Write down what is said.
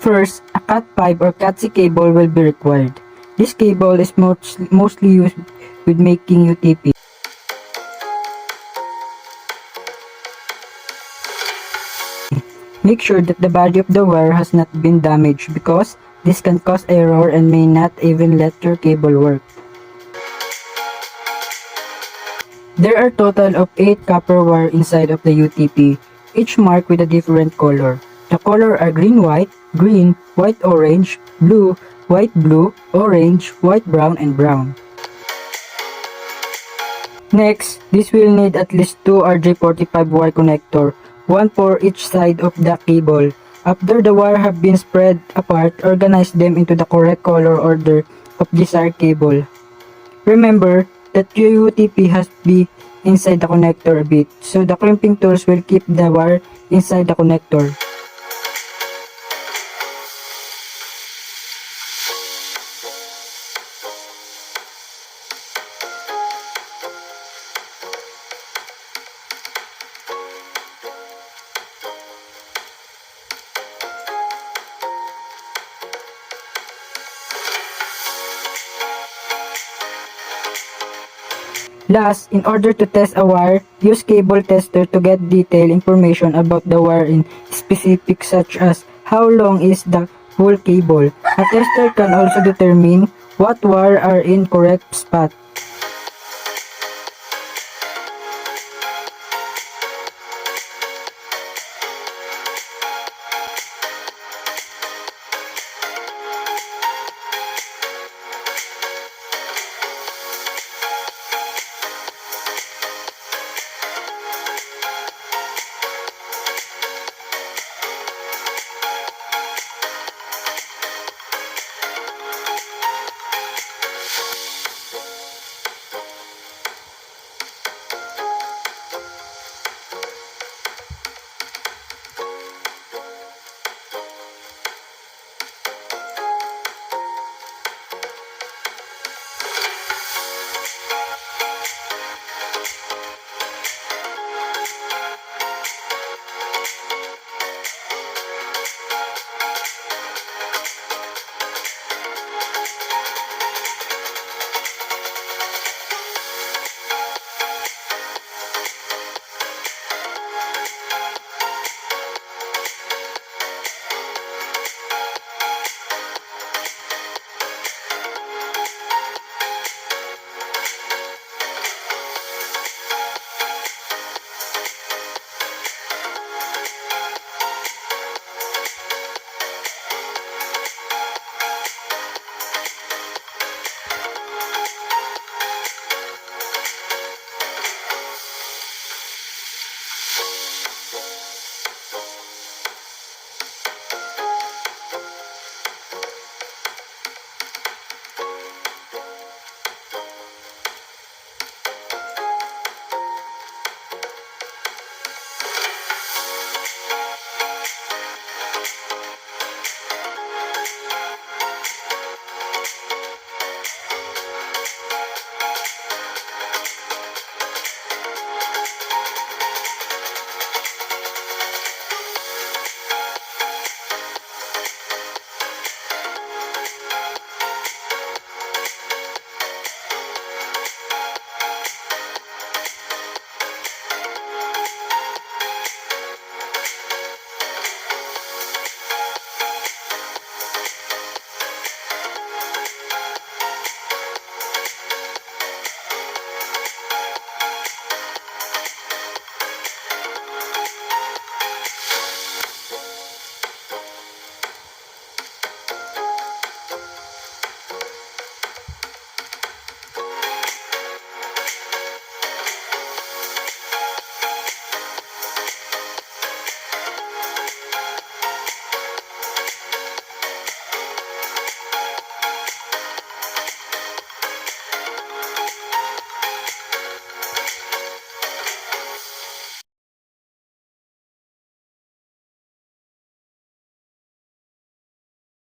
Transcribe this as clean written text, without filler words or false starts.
First, a Cat5 or Cat6 cable will be required. This cable is mostly used with making UTP. Make sure that the body of the wire has not been damaged because this can cause error and may not even let your cable work. There are total of 8 copper wire inside of the UTP, each marked with a different color. The color are green-white, green, white-orange, blue, white-blue, orange, white-brown, and brown. Next, this will need at least 2 RJ45 wire connector, one for each side of the cable. After the wire have been spread apart, organize them into the correct color order of desired cable. Remember that your UTP has to be inside the connector a bit, so the crimping tools will keep the wire inside the connector. Last, in order to test a wire, use cable tester to get detailed information about the wire in specifics such as how long is the whole cable. A tester can also determine what wire are in correct spot.